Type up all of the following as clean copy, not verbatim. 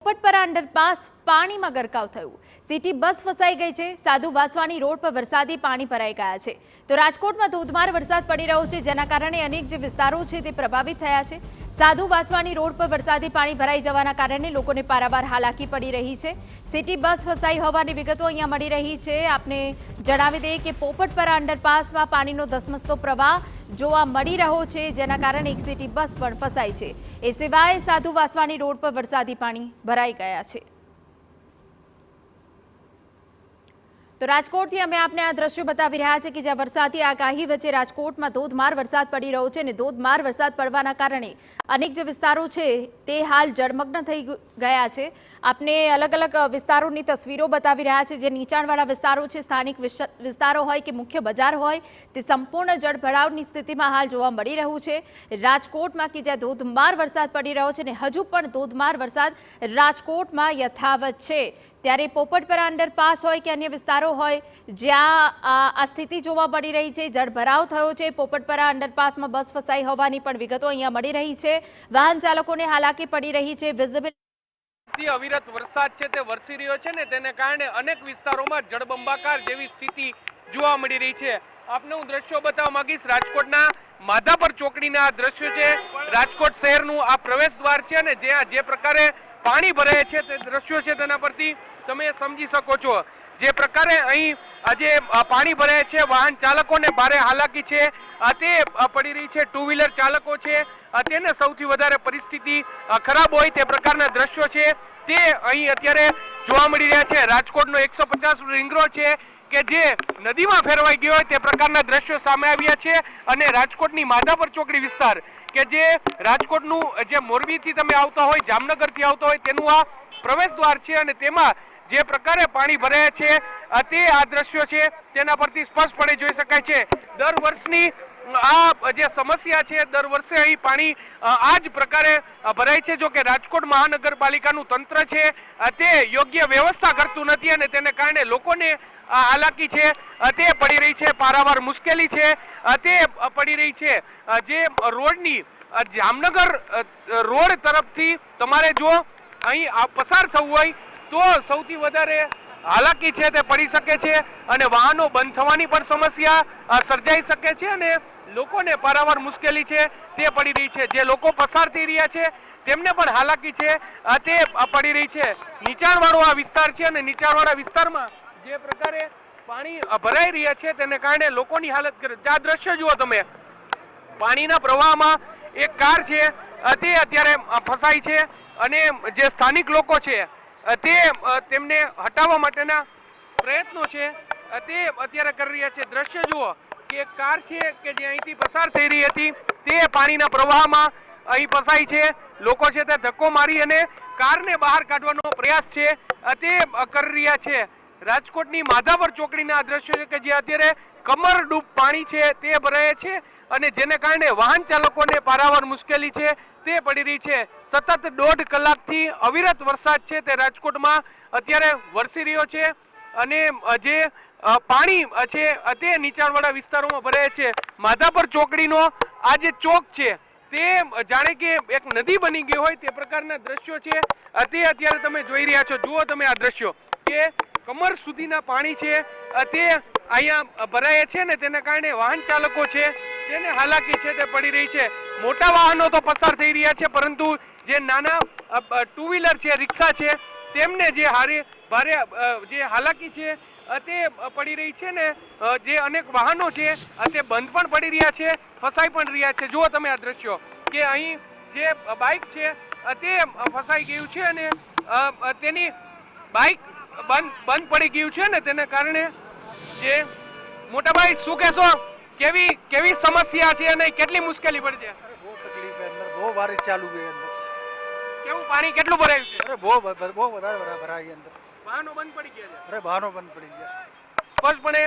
Popatpara underpass પાણીમાં ગરકાવ થયું। સિટી બસ ફસાઈ ગઈ છે। સાધુ વાસવાણી રોડ પર વરસાદી પાણી ભરાઈ ગયા છે। તો રાજકોટમાં ધોધમાર વરસાદ પડી રહ્યો છે, જેના કારણે અનેક જે વિસ્તારો છે તે પ્રભાવિત થયા છે। સાધુ વાસવાણી રોડ પર વરસાદી પાણી ભરાઈ જવાના કારણે લોકોને પારાવાર હાલાકી પડી રહી છે। સિટી બસ ફસાઈ હોવાની વિગતો અહીંયા મળી રહી છે। આપને જણાવી દઈએ કે પોપટપરા અંડરપાસમાં પાણીનો ધસમસતો પ્રવાહ જોવા મળી રહ્યો છે, જેના કારણે એક સિટી બસ પણ ફસાઈ છે। એ સિવાય સાધુ વાસવાણી રોડ પર વરસાદી પાણી ભરાઈ ગયા છે। તો રાજકોટથી અમે આપને આ દ્રશ્યો બતાવી રહ્યા છે કે જ્યાં વરસાદી આગાહી વચ્ચે રાજકોટમાં ધોધમાર વરસાદ પડી રહ્યો છે અને ધોધમાર વરસાદ પડવાના કારણે અનેક જે વિસ્તારો છે તે હાલ જળમગ્ન થઈ ગયા છે। આપને અલગ અલગ વિસ્તારોની તસવીરો બતાવી રહ્યા છે। જે નીચાણવાળા વિસ્તારો છે, સ્થાનિક વિસ્તારો હોય કે મુખ્ય બજાર હોય, તે સંપૂર્ણ જળભરાવની સ્થિતિમાં હાલ જોવા મળી રહ્યું છે રાજકોટમાં, કે જ્યાં ધોધમાર વરસાદ પડી રહ્યો છે અને હજુ પણ ધોધમાર વરસાદ રાજકોટમાં યથાવત છે। ત્યારે પોપટપરા અંડરપાસ હોય કે અન્ય વિસ્તારો હોય જ્યાં આ સ્થિતિ જોવા મળી રહી છે, જળભરાવ થયો છે। પોપટપરા અંડરપાસમાં બસ ફસાઈ હોવાની પણ વિગતો અહીંયા મળી રહી છે। વાહન ચાલકોને હાલાકી પડી રહી છે। વિઝિબિલિટી અવિરત વરસાદ છે તે વરસી રહ્યો છે ને તેને કારણે અનેક વિસ્તારોમાં જળબંબાકાર જેવી સ્થિતિ જોવા મળી રહી છે। આપને હું દ્રશ્યો બતાવવા માંગીશ। રાજકોટના માધાપર ચોકડીના આ દ્રશ્યો છે। રાજકોટ શહેરનું આ પ્રવેશ દ્વાર છે અને જે પ્રકારે પાણી ભરાય છે તે દ્રશ્યો છે તેના પરથી તમે સમજી શકો છો। જે પ્રકારે અહીં આજે પાણી ભરાય છે, વાહન ચાલકોને ભારે હાલાકી છે તે પડી રહી છે। ટુ વ્હીલર ચાલકો છે તેને સૌથી વધારે પરિસ્થિતિ ખરાબ હોય તે પ્રકારના દ્રશ્યો છે તે અહીં અત્યારે જોવા મળી રહ્યા છે। રાજકોટનો 150 રિંગ રોડ છે કે જે નદીમાં ફેરવાઈ ગયો હોય તે પ્રકારના દ્રશ્યો સામે આવ્યા છે। અને રાજકોટની માધાપર ચોકડી વિસ્તાર કે જે રાજકોટનું જે મોરબીથી તમે આવતા હોય, જામનગરથી આવતા હોય તેનું આ પ્રવેશ દ્વાર છે અને તેમાં જે પ્રકારે પાણી ભરાયા છે તે આ દ્રશ્યો છે તેના પરથી સ્પષ્ટપણે જોઈ શકાય છે। દર વર્ષની આ જે સમસ્યા છે, દર વર્ષે અહીં પાણી આ જ પ્રકારે ભરાય છે। જો કે રાજકોટ મહાનગરપાલિકાનું તંત્ર છે તે યોગ્ય વ્યવસ્થા કરતું નથી અને તેને કારણે લોકોને હાલાકી છે તે પડી રહી છે, પારાવાર મુશ્કેલી છે તે પડી રહી છે। જે રોડની જામનગર રોડ તરફથી તમારે જો અહીં પસાર થવું હોય તો સૌથી વધારે હાલાકી છે તે પડી શકે છે અને વાહનો બંધ થવાની પણ સમસ્યા સર્જાઈ શકે છે અને લોકોને પારાવાર મુશ્કેલી છે તે પડી રહી છે। જે લોકો પસાર થઈ રહ્યા છે તેમને પણ હાલાકી છે તે પડી રહી છે। નીચાણવાળો આ વિસ્તાર છે અને નીચાણવાળા વિસ્તારમાં જે પ્રકારે પાણી ભરાઈ રહ્યા છે તેને કારણે લોકોની હાલત આ દ્રશ્ય જુઓ તમે। પાણીના પ્રવાહમાં એક કાર છે તે અત્યારે ફસાઈ છે અને જે સ્થાનિક લોકો છે તેમને હટાવવા માટેના પ્રયત્નો છે તે અત્યારે કરી રહ્યા છે। દ્રશ્ય જુઓ કે એક કાર છે કે જે અહીંથી પસાર થઈ રહી હતી તે પાણીના પ્રવાહમાં અહીં ફસાઈ છે। લોકો છે તે ધક્કો મારી અને કારને બહાર કાઢવાનો પ્રયાસ છે તે કરી રહ્યા છે। રાજકોટની માધાપર ચોકડીના દ્રશ્યો છે કે જે અત્યારે કમર ડૂબ પાણી છે તે ભરાય છે અને જેને કારણે વાહન ચાલકોને પારાવાર મુશ્કેલી છે તે પડી રહી છે। સતત 1.5 કલાકથી અવિરત વરસાદ છે તે રાજકોટમાં અત્યારે વરસી રહ્યો છે અને જે પાણી છે તે નીચાણવાળા વિસ્તારોમાં ભરાય છે। માધાપર ચોકડીનો આ જે ચોક છે તે જાણે કે એક નદી બની ગઈ હોય તે પ્રકારના દ્રશ્યો છે તે અત્યારે તમે જોઈ રહ્યા છો। જુઓ તમે આ દ્રશ્યો કે કમર સુધીના પાણી છે તે અહીંયા ભરાય છે ને તેના કારણે વાહન ચાલકો છે તેને હાલાકી છે તે પડી રહી છે। મોટા વાહનો તો પસાર થઈ રહ્યા છે પરંતુ જે નાના ટુ વ્હીલર છે, રિક્ષા છે તેમને જે ભારે જે હાલાકી છે તે પડી રહી છે ને જે અનેક વાહનો છે તે બંધ પણ પડી રહ્યા છે, ફસાઈ પણ રહ્યા છે। જુઓ તમે આ દ્રશ્યો કે અહીં જે બાઇક છે તે ફસાઈ ગયું છે અને તેની બાઇક બંધ પડી ગયું છે ને તેને કારણે જે મોટાભાઈ શું કહેશો, કેવી સમસ્યા છે અને કેટલી મુશ્કેલી પડી છે? બહુ તકલીફ છે, અંદર બહુ બારિશ ચાલુ છે, અંદર કેવું પાણી કેટલું ભરાયું છે? અરે બહુ વધારે ભરાય અંદર, વાહનો બંધ પડી ગયા છે। અરે વાહનો બંધ પડી ગયા, સ્પષ્ટપણે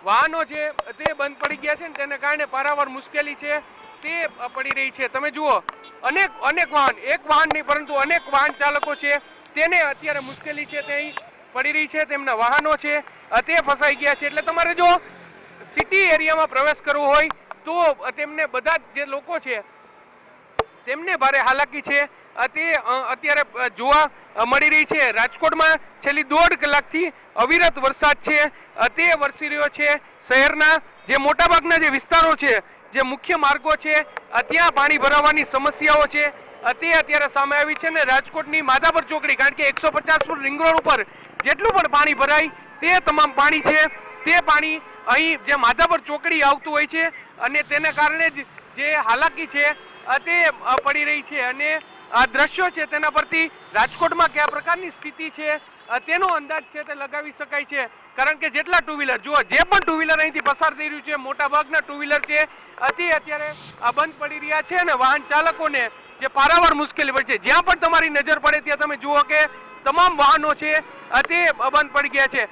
વાહનો છે તે બંધ પડી ગયા છે ને તેને કારણે પારાવાર મુશ્કેલી છે તે પડી રહી છે। તમે જુઓ અનેક વાહન, એક વાહન નહીં પરંતુ અનેક વાહન ચાલકો છે તેને અત્યારે મુશ્કેલી છે તે અહીં પડી રહી છે। તેમના વાહનો છે તે ફસાઈ ગયા છે। એટલે તમારે જો સિટી એરિયામાં પ્રવેશ કરવો હોય તો તેમને બધા જે લોકો છે તેમને ભારે હાલાકી છે તે અત્યારે જોવા મળી રહી છે. રાજકોટમાં છેલ્લી 1.5 કલાકથી અવિરત વરસાદ છે તે વરસી રહ્યો છે. શહેરના જે મોટાભાગના જે વિસ્તારો છે, જે મુખ્ય માર્ગો છે, ત્યાં પાણી ભરાવાની સમસ્યાઓ છે તે અત્યારે સામે આવી છે. ને રાજકોટની માધાપર ચોકડી, કારણ કે 150 ફૂટ રિંગ રોડ ઉપર જેટલું પણ પાણી ભરાય તે તમામ પાણી છે તે પાણી અહીં જે માધાપર ચોકડી આવતું હોય છે અને તેને કારણે જ જે હાલાકી છે તે પડી રહી છે. અને આ દ્રશ્યો છે તેના પરથી રાજકોટમાં કયા પ્રકારની સ્થિતિ છે તેનો અંદાજ છે તે લગાવી શકાય છે. કારણ કે જેટલા ટુ વ્હીલર જુઓ, જે પણ ટુ વ્હીલર અહીંથી પસાર થઈ રહ્યું છે, મોટા ભાગના ટુ વ્હીલર છે તે અત્યારે બંધ પડી રહ્યા છે અને વાહન ચાલકોને જે પારાવાર મુશ્કેલી પડે છે. જ્યાં પણ તમારી નજર પડે ત્યાં તમે જુઓ કે તમામ વાહનો છે તે બંધ પડી ગયા છે.